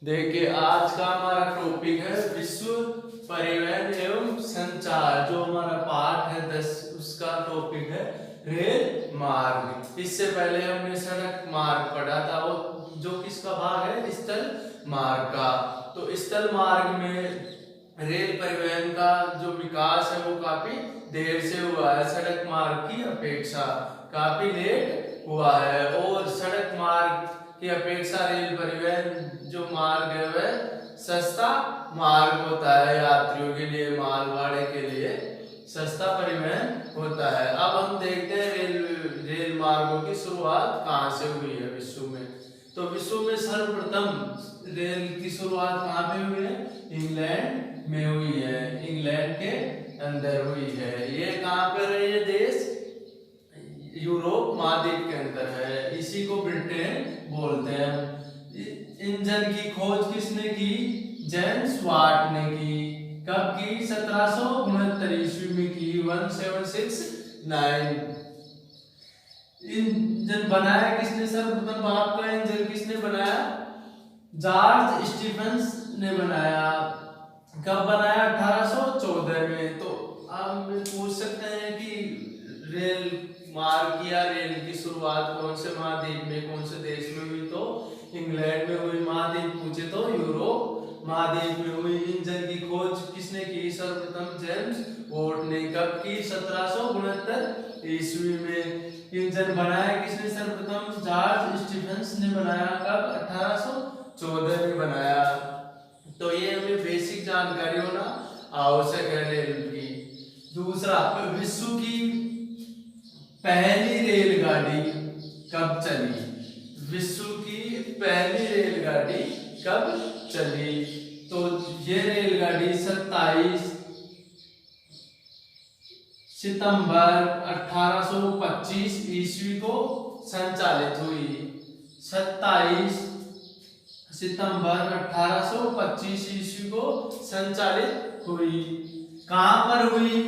देखिए आज का हमारा टॉपिक है विश्व परिवहन एवं संचार। जो हमारा पाठ है 10 उसका टॉपिक है रेल मार्ग। इससे पहले हमने सड़क मार्ग पढ़ा था, वो जो किसका भाग है, स्थल मार्ग का। तो स्थल मार्ग में रेल परिवहन का जो विकास है वो काफी देर से हुआ है, सड़क मार्ग की अपेक्षा काफी लेट हुआ है। और सड़क मार्ग की अपेक्षा रेल परिवहन जो मार्ग है वह सस्ता मार्ग होता है, यात्रियों के लिए, माल भाड़े के लिए सस्ता परिवहन होता है। अब हम देखते हैं रेल मार्गों की शुरुआत कहाँ से हुई है विश्व में। तो विश्व में सर्वप्रथम रेल की शुरुआत कहाँ पे हुई है, इंग्लैंड में हुई है, इंग्लैंड के अंदर हुई है। ये कहाँ पर है ये देश, यूरोप महाद्वीप के अंदर है, इसी को ब्रिटेन बोलते हैं। इंजन की खोज किसने की, जेम्स वाट ने की। कब की, 1769 ईस्वी में की, 1769। इंजन बनाया किसने, सर्वप्रथम भाप का इंजन किसने बनाया, जॉर्ज स्टीफंस ने बनाया। कब बनाया, 1814 में। तो आप पूछ सकते हैं कि रेल मार्ग या रेल की शुरुआत कौन से महाद्वीप में, कौन से देश में हुई, तो इंग्लैंड में हुई। महाद्वीप पूछे तो यूरोप महाद्वीप में हुई। इंजन की खोज किसने की, सर्वप्रथम जेम्स वाट ने। कब की, 1769 ईस्वी में। इंजन बनाया किसने, सर्वप्रथम जॉर्ज स्टीफंस ने बनाया। कब, 1814 में बनाया। तो ये हमें बेसिक जानकारी होना आवश्यक है रेल की। दूसरा, विश्व की पहली रेलगाड़ी कब चली, विश्व की पहली रेलगाड़ी कब चली। तो ये रेलगाड़ी 27 सितंबर 1825 ईस्वी को संचालित हुई। 27 सितंबर 1825 ईस्वी को संचालित हुई। कहां पर हुई,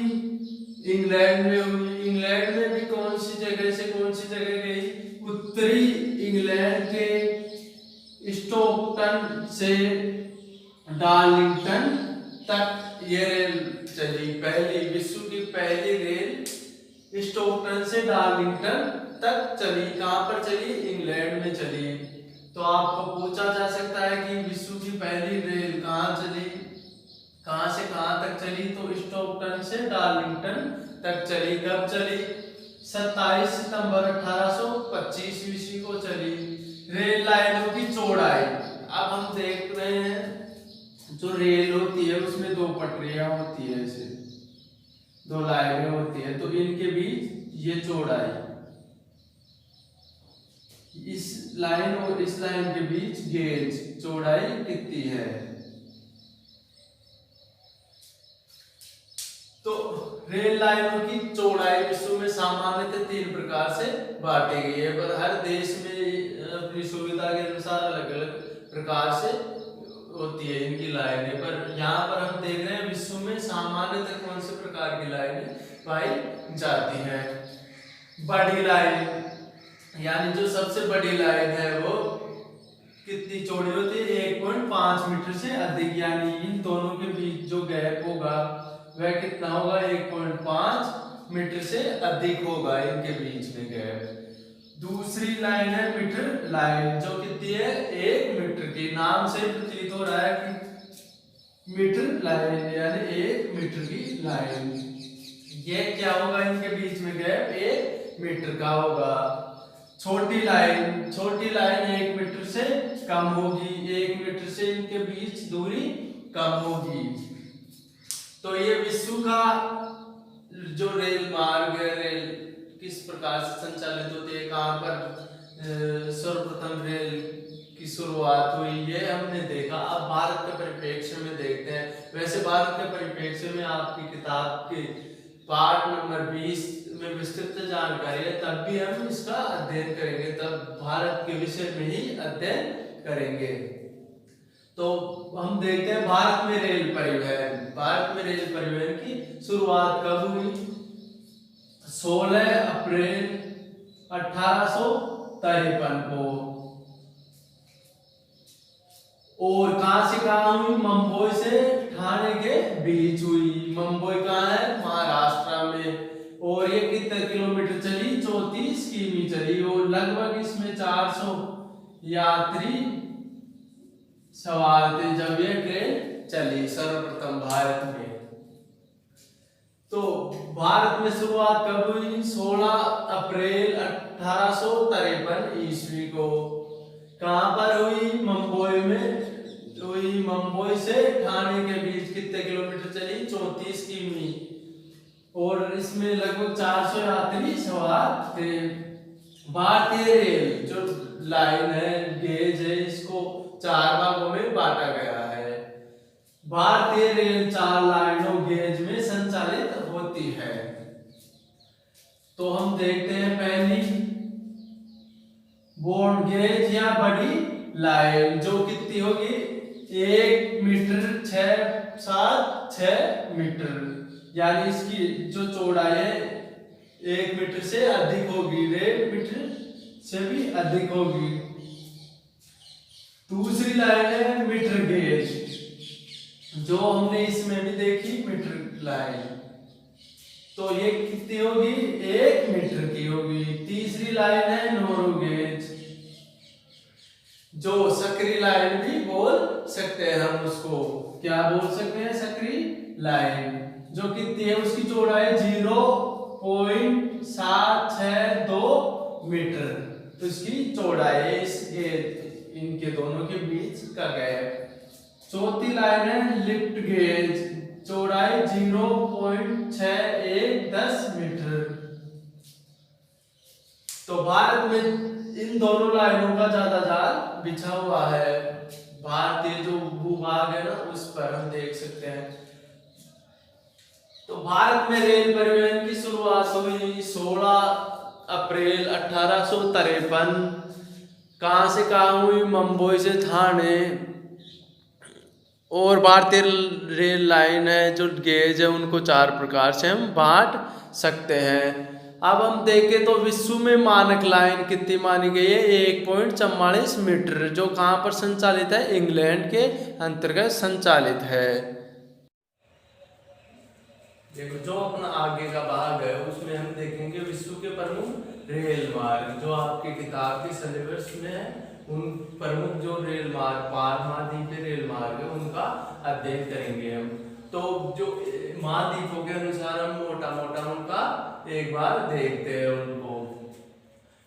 इंग्लैंड में हुई। इंग्लैंड में भी कौन सी जगह से कौन सी जगह गई, उत्तरी इंग्लैंड के स्टोकटन से डार्लिंगटन तक ये रेल चली। पहली, विश्व की पहली रेल स्टोकटन से डार्लिंगटन तक चली। कहां पर चली, इंग्लैंड में चली। तो आपको पूछा जा सकता है कि विश्व की पहली रेल कहां चली, कहां से कहां तक चली, तो स्टोकटन से डार्लिंगटन तक चली। कब चली, 27 सितंबर 1825 ईस्वी को चली। रेल लाइनों की चौड़ाई, अब हम देख रहे हैं जो रेल होती है उसमें दो पटरियां होती है, ऐसे दो लाइनें होती है, तो इनके बीच ये चौड़ाई, इस लाइन और इस लाइन के बीच गेज चौड़ाई कितनी है। तो रेल लाइनों की चौड़ाई विश्व में सामान्यतः 3 प्रकार से बांटी गई है, पर हर देश में अपनी सुविधा के अनुसार अलग अलग प्रकार से होती है इनकी लाइनें। पर यहाँ पर हम देख रहे हैं विश्व में सामान्यतः कौन से प्रकार की लाइनें पाई जाती है। बड़ी लाइन, यानी जो सबसे बड़ी लाइन है वो कितनी चौड़ी होती है, 1.5 मीटर से अधिक, यानी इन दोनों के बीच जो गैप होगा वह कितना होगा, 1.5 मीटर से अधिक होगा इनके बीच में गैप। दूसरी लाइन है मीटर लाइन, जो कितनी है, 1 मीटर की। नाम से प्रतीत हो रहा है कि मीटर लाइन यानी 1 मीटर की लाइन। ये क्या होगा, इनके बीच में गैप 1 मीटर का होगा। छोटी लाइन, छोटी लाइन 1 मीटर से कम होगी, 1 मीटर से इनके बीच दूरी कम होगी। तो ये विश्व का जो रेल मार्ग है, रेल किस प्रकार से संचालित होती है, कहां पर सर्वप्रथम रेल की शुरुआत हुई, ये हमने देखा। अब भारत के परिप्रेक्ष्य में देखते हैं। वैसे भारत के परिप्रेक्ष्य में आपकी किताब के पाठ नंबर 20 में विस्तृत जानकारी है, तब भी हम इसका अध्ययन करेंगे, तब भारत के विषय में ही अध्ययन करेंगे। तो हम देखते हैं भारत में रेल परिवहन, भारत में रेल परिवहन की शुरुआत कब हुई, 16 अप्रैल 1853 को और कहां से कहां हुई, मुंबई से ठाणे के बीच हुई। मुंबई कहां है, महाराष्ट्र में। और ये कितने किलोमीटर चली, 34 किमी चली। और लगभग इसमें 400 यात्री सवार थे जब ये ट्रेन चली सर्वप्रथम भारत में। तो भारत में शुरुआत कब हुई, 16 अप्रैल 1853 ईस्वी को। कहां पर हुई, मुंबई में हुई। मुंबई से ठाणे के बीच कितने किलोमीटर चली, 34 किमी। और इसमें लगभग 400 यात्री सवार थे। भारतीय रेल जो लाइन है, गेज है, इसको 4 भागों में बांटा गया है। भारतीय रेल 4 लाइनों गेज में संचालित होती है। तो हम देखते हैं पहली ब्रॉड गेज या बड़ी लाइन, जो कितनी होगी, 1 मीटर 6 मीटर, यानी इसकी जो चौड़ाई है 1 मीटर से अधिक होगी, 1.5 मीटर से भी अधिक होगी। दूसरी लाइन है मीटर गेज, जो हमने इसमें भी देखी मीटर लाइन, तो ये कितनी होगी, 1 मीटर की होगी। तीसरी लाइन है नोरो गेज, जो सकरी लाइन भी बोल सकते हैं हम उसको, क्या बोल सकते हैं, सकरी लाइन, जो कितनी है, उसकी चौड़ाई 0.762 मीटर, तो इसकी चौड़ाई इनके दोनों के बीच का गैप। चौथी लाइन है लिफ्ट गेज, चौड़ाई 0.6110 मीटर। तो भारत में इन दोनों लाइनों का ज्यादा जाल बिछा हुआ है। भारतीय जो भूभाग है ना, उस पर हम देख सकते हैं। तो भारत में रेल परिवहन की शुरुआत हुई 16 अप्रैल 1853। कहां से कहां हुई, मुंबई से ठाणे। और भारतीय रेल लाइन है जो गेज है, उनको 4 प्रकार से हम बांट सकते हैं। अब हम देखें तो विश्व में मानक लाइन कितनी मानी गई है, 1.44 मीटर, जो कहां पर संचालित है, इंग्लैंड के अंतर्गत संचालित है। देखो जो अपना आगे का भाग है, उसमें हम देखेंगे विश्व के प्रमुख रेल मार्ग, जो आपकी किताब के सिलेबस में है। उन प्रमुख जो रेल मार्ग, पार महाद्वीपीय रेल मार्ग है, उनका अध्ययन करेंगे हम। तो जो महाद्वीपों के अनुसार हम मोटा मोटा उनका एक बार देखते हैं उनको।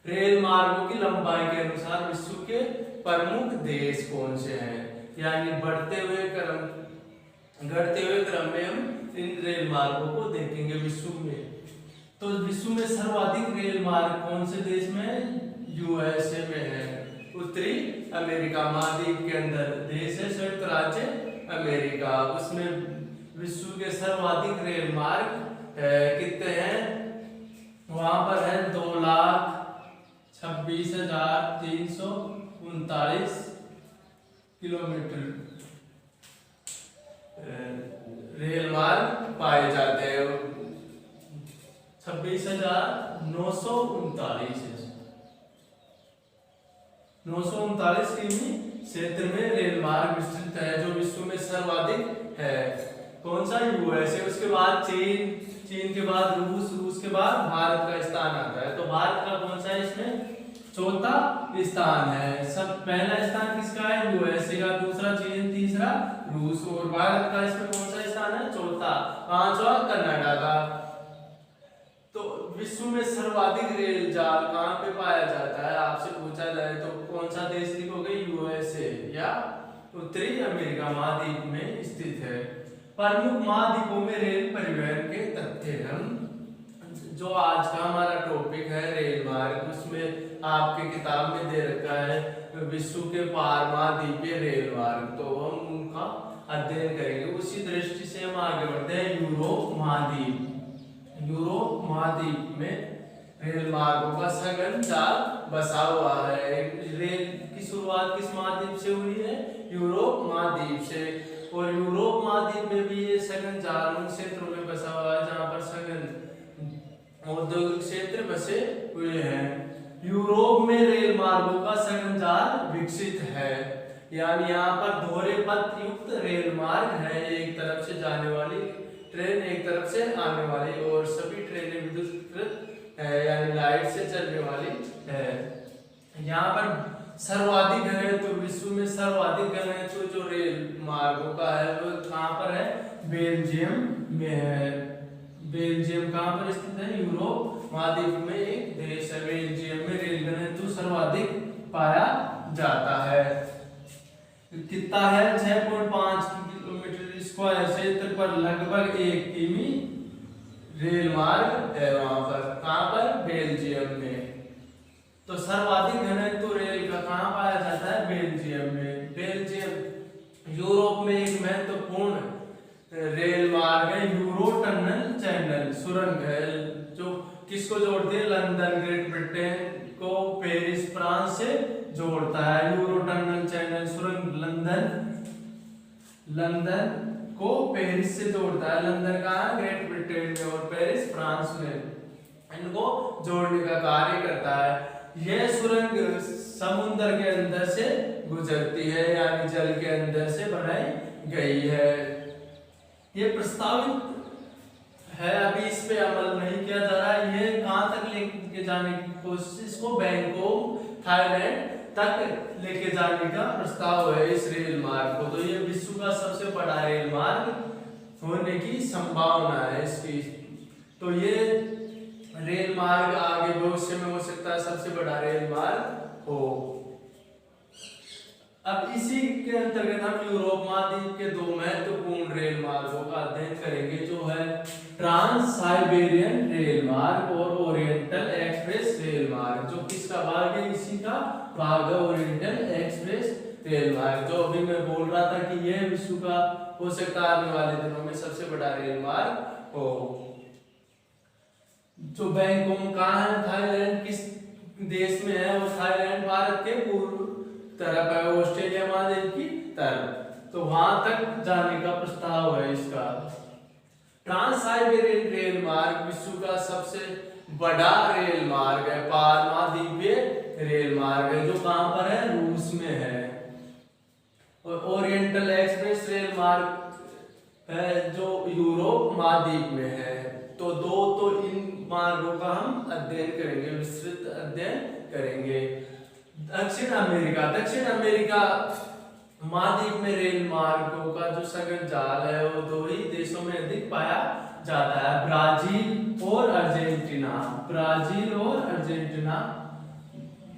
रेल मार्गों की लंबाई के अनुसार विश्व के प्रमुख देश कौन से हैं, यानी घटते हुए क्रम में हम इन रेल मार्गों को देखेंगे विश्व में। तो विश्व में सर्वाधिक रेल मार्ग कौन से देश में है, यूएसए में है। उत्तरी अमेरिका महाद्वीप के अंदर देश है संयुक्त राज्य अमेरिका, उसमें विश्व के सर्वाधिक रेल मार्ग कितने हैं, वहां पर है 2,26,339 किलोमीटर रेल मार्ग पाए जाते हैं। 26,939 किमी क्षेत्र में रेल मार्ग विस्तृत है, जो विश्व में सर्वाधिक है। कौन सा, यूएसए, उसके बाद चीन के बाद रूस के बाद भारत का स्थान आता है। तो भारत का कौन सा है इसमें, चौथा स्थान है। सब पहला स्थान किसका है, यूएसए का, दूसरा चीन, तीसरा रूस, और भारत का इसमें कौन सा स्थान है, चौथा। पांचवा कनाडा का। तो विश्व में सर्वाधिक रेल जाल कहां पे पाया जाता है, आपसे पूछा जाए तो कौन सा देश लिखोगे, यूएसए या उत्तरी अमेरिका महाद्वीप में स्थित है। प्रमुख महाद्वीपों में रेल परिवहन के तथ्य, हम जो आज का हमारा टॉपिक है रेल मार्ग, उसमें आपके किताब में दे रखा है विश्व के पार महाद्वीपीय रेल मार्ग, तो हम उनका अध्ययन करेंगे। उसी दृष्टि से हम आगे बढ़ते हैं। यूरोप महाद्वीप में रेल मार्गों का सघन जाल बसा हुआ है। रेल की शुरुआत किस महाद्वीप से हुई है, यूरोप महाद्वीप से। और यूरोप महाद्वीप में भी ये सघन जाल उन क्षेत्रों में बसा हुआ है जहां पर सघन औद्योगिक क्षेत्र बसे हुए हैं। यूरोप में रेल मार्गों का सघन जाल विकसित है। यानी यहाँ पर दोहरे पथ युक्त रेल मार्ग है, एक तरफ से जाने वाली ट्रेन एक तरफ से आने वाली, और सभी ट्रेनें विद्युतीकृत है यानी लाइट से चलने वाली है। यहाँ पर सर्वाधिक घनत्व, विश्व में सर्वाधिक घनत्व जो रेल मार्गों का है वो कहाँ पर है? बेल्जियम में है। बेल्जियम कहाँ पर स्थित है? यूरोप महाद्वीप में एक देश है। बेल्जियम में रेल घनत्व सर्वाधिक पाया जाता है। कितना है? 6.5 किलोमीटर स्क्वायर क्षेत्र पर लगभग 1 किमी रेल मार्ग है वहां पर। कहाँ पर? बेल्जियम में। तो सर्वाधिक घनत्व रेल का कहाँ पाया जाता है? बेल्जियम में। बेल्जियम यूरोप में एक महत्वपूर्ण रेल मार्ग है। यूरो टनल चैनल सुरंग है जो किसको जोड़ती है? लंदन ग्रेट ब्रिटेन को पेरिस फ्रांस से जोड़ता है। यूरो टनल चैनल सुरंग लंदन को पेरिस से जोड़ता है। लंदन कहाँ? ग्रेट ब्रिटेन में, और पेरिस फ्रांस में, इनको जोड़ने का कार्य करता है। यह सुरंग समुद्र के अंदर से गुजरती है यानी जल के अंदर से बनाई गई है। ये प्रस्तावित है, अभी इस पे अमल नहीं किया जा रहा है। ये कहाँ तक लेके जाने की कोशिश? इसको बैंकॉक थाईलैंड तक लेके जाने का प्रस्ताव है इस रेल मार्ग को। तो ये विश्व का सबसे बड़ा रेल मार्ग होने की संभावना है इसकी। तो ये रेल मार्ग आगे भविष्य में हो सकता है सबसे बड़ा रेल मार्ग हो। अब इसी के अंतर्गत हम यूरोप महाद्वीप के 2 महत्वपूर्ण रेल मार्गों का अध्ययन करेंगे, जो है ट्रांस साइबेरियन रेल मार्ग और ओरिएंटल एक्सप्रेस रेल मार्ग। जो किसका भाग है? इसी का भाग है, ओरिएंटल एक्सप्रेस रेल मार्ग। जो अभी मैं बोल रहा था कि यह विश्व का हो सकता है आने वाले दिनों में सबसे बड़ा रेल मार्ग हो। जो बैंकॉक कहाँ है? थाईलैंड किस देश में है? वो थाईलैंड भारत के पूर्व तरफ है, ऑस्ट्रेलिया महाद्वीप की तरफ। तो वहां तक जाने का प्रस्ताव है इसका। ट्रांस साइबेरियन रेल मार्ग विश्व का सबसे बड़ा रेल मार्ग है, पार महाद्वीपीय रेल मार्ग है, जो कहां पर है? रूस में है। और ओरिएंटल एक्सप्रेस रेल मार्ग है जो यूरोप महाद्वीप में है। तो इन मार्गों का हम अध्ययन करेंगे, विस्तृत अध्ययन करेंगे। दक्षिण अमेरिका महाद्वीप में रेल मार्गों का जो सघन जाल है वो 2 ही देशों में अधिक पाया जाता है, ब्राजील और अर्जेंटीना।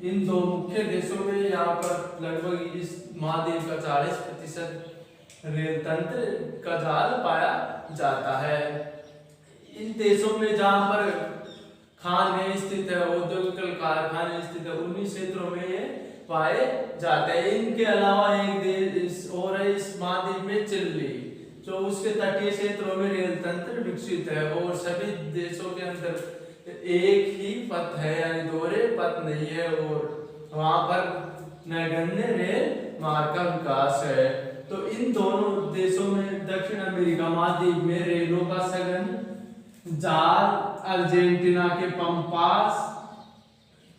इन 2 मुख्य देशों में यहाँ पर लगभग इस महाद्वीप का 40% रेल तंत्र का जाल पाया जाता है। इन देशों में जहाँ पर खाने स्थित है, औद्योगिक कारखाने स्थित है, उन्हीं क्षेत्रों में ये पाए जाते हैं। इनके अलावा एक देश और है इस महाद्वीप में, चिली, जो उसके तटीय क्षेत्रों में रेल तंत्र विकसित है। और सभी देशों के अंदर एक ही पथ है यानी दोहरे पथ नहीं है, और वहां पर नगण्य रेल मार्ग का विकास है। तो इन दोनों देशों में दक्षिण अमेरिका महाद्वीप में रेलों का सघन जाल अर्जेंटीना के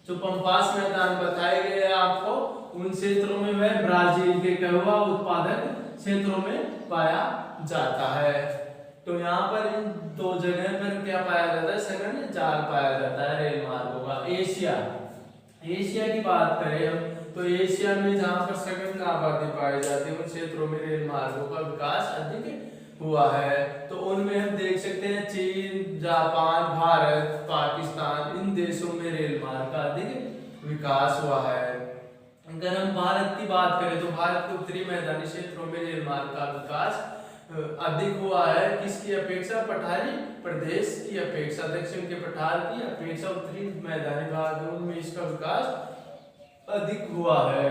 जो पंपास मैदान बताए गए हैं आपको, उन क्षेत्रों में वह ब्राजील के कहवा उत्पादक क्षेत्रों में पाया जाता है। तो यहाँ पर इन 2 जगह पर क्या पाया जाता है? सघन जाल पाया जाता है रेल मार्गों का। एशिया की बात करें हम, तो एशिया में जहाँ पर सघन आबादी पाई जाती है उन क्षेत्रों में रेल मार्गों का विकास अधिक हुआ है। तो उनमें हम देख सकते हैं चीन, जापान, भारत, पाकिस्तान, इन देशों में रेल मार्ग का अधिक विकास हुआ है। अगर हम भारत की बात करें तो भारत के उत्तरी मैदानी क्षेत्रों में रेल मार्ग का विकास अधिक हुआ है। किसकी अपेक्षा? पठारी प्रदेश की अपेक्षा, दक्षिण के पठार की अपेक्षा उत्तरी मैदानी भाग में इसका विकास अधिक हुआ है।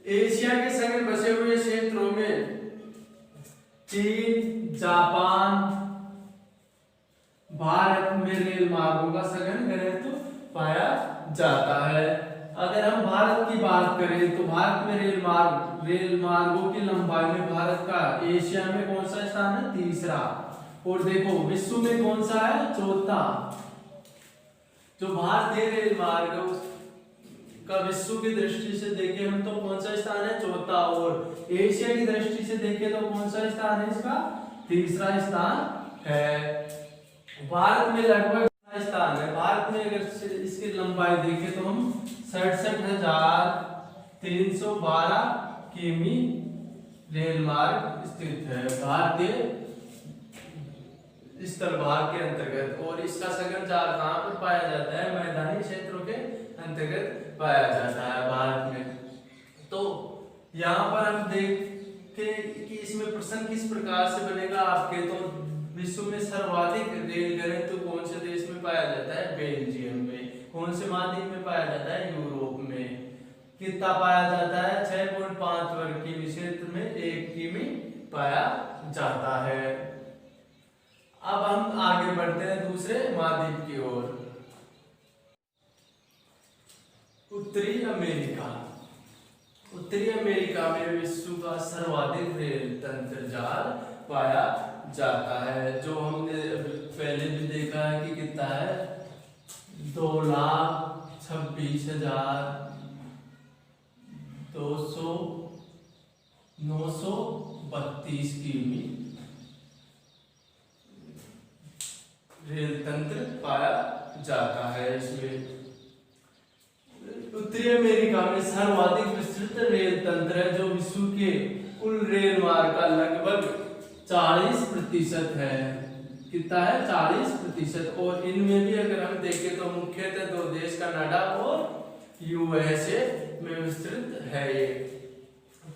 एशिया के सघन बसे हुए क्षेत्रों में चीन, जापान, भारत में रेल मार्गों का सघन घनत्व पाया जाता है। अगर हम भारत की बात करें तो भारत में रेल मार्गों की लंबाई में भारत का एशिया में कौन सा स्थान है? 3रा। और देखो विश्व में कौन सा है? 4था। जो भारतीय रेल मार्ग का विश्व की दृष्टि से देखें हम तो कौन सा स्थान है, चौथा, और एशिया की दृष्टि से देखें तो कौन सा स्थान है इसका, तीसरा स्थान है। भारत में लगभग स्थान है, भारत में अगर इसकी लंबाई देखें तो हम 67,312 किमी रेल मार्ग स्थित है भारतीय स्थल भाग के अंतर्गत, और इसका सघन जाल कहाँ पर पाया जाता है, मैदानी क्षेत्रों के अंतर्गत पाया जाता है भारत में। तो यहाँ पर हम देखें कि इसमें प्रश्न किस प्रकार से बनेगा आपके, तो विश्व में सर्वाधिक रेल घनत्व कौन से देश में पाया जाता है, बेल्जियम में। कौन से महाद्वीप में पाया जाता है, यूरोप में। कितना पाया जाता है, 6.5 वर्ग किमी क्षेत्र में 1 किमी पाया जाता है। अब हम आगे बढ़ते हैं दूसरे महाद्वीप की ओर। उत्तरी अमेरिका। उत्तरी अमेरिका में विश्व का सर्वाधिक रेल तंत्र जाल पाया जाता है, जो हमने पहले भी देखा है कि कितना है, 2,26,932 किमी रेल तंत्र पाया जाता है इसमें। उत्तरी अमेरिका में सर्वाधिक विस्तृत रेल तंत्र है, जो विश्व के कुल रेल मार्ग का लगभग 40% है। कितना है, 40%। और इनमें भी अगर हम देखें तो मुख्यतः 2 देश, कनाडा और यूएसए में विस्तृत है ये।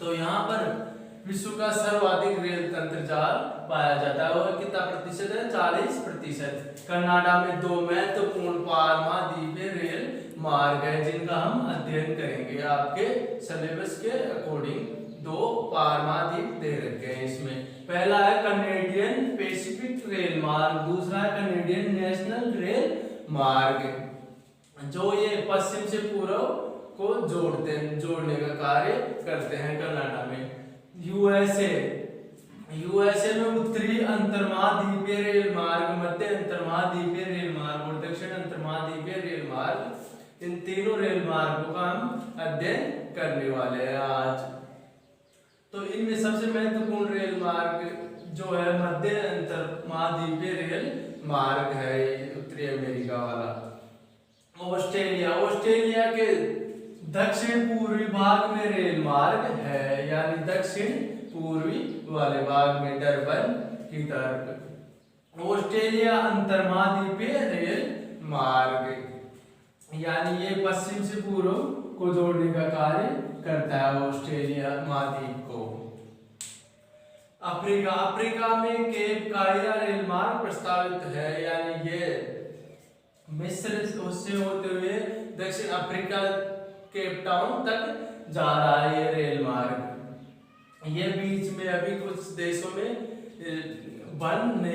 तो यहाँ पर विश्व का सर्वाधिक रेल तंत्र जाल पाया जाता है, और कितना प्रतिशत है, 40%। कनाडा में 2 महत्वपूर्ण पारमाद्वीपीय रेल मार्ग है, जिनका हम अध्ययन करेंगे आपके सिलेबस के अकॉर्डिंग। 2 पारमाद्वीप दे रखे हैं इसमें। पहला है कनेडियन पैसिफिक रेल मार्ग, दूसरा है कनेडियन नेशनल रेल मार्ग, जो ये पश्चिम से पूर्व को जोड़ने का कार्य करते हैं कनाडा में। यूएसए में उत्तरी अंतर्महाद्वीपीय रेल मार्ग, मध्य अंतर्महाद्वीपीय रेल मार्ग और दक्षिण अंतर्महाद्वीपीय रेल मार्ग, इन तीनों रेल मार्गों का हम अध्ययन करने वाले हैं आज। तो इनमें सबसे महत्वपूर्ण रेल मार्ग जो है मध्य अंतर्महाद्वीपीय रेल मार्ग है उत्तरी अमेरिका वाला। ऑस्ट्रेलिया के दक्षिण पूर्वी भाग में रेल मार्ग है, यानी दक्षिण पूर्वी वाले भाग में डरबन की तरफ ऑस्ट्रेलिया अंतर्महाद्वीपीय रेल मार्ग, यानी ये पश्चिम से पूर्व को जोड़ने का कार्य करता है ऑस्ट्रेलिया महाद्वीप को। अफ्रीका में केप कायरा रेल मार्ग प्रस्तावित है, यानी ये मिस्र उससे होते हुए दक्षिण अफ्रीका केप टाउन तक जा रहा है ये रेल मार्ग। ये बीच में अभी कुछ देशों में बंद नहीं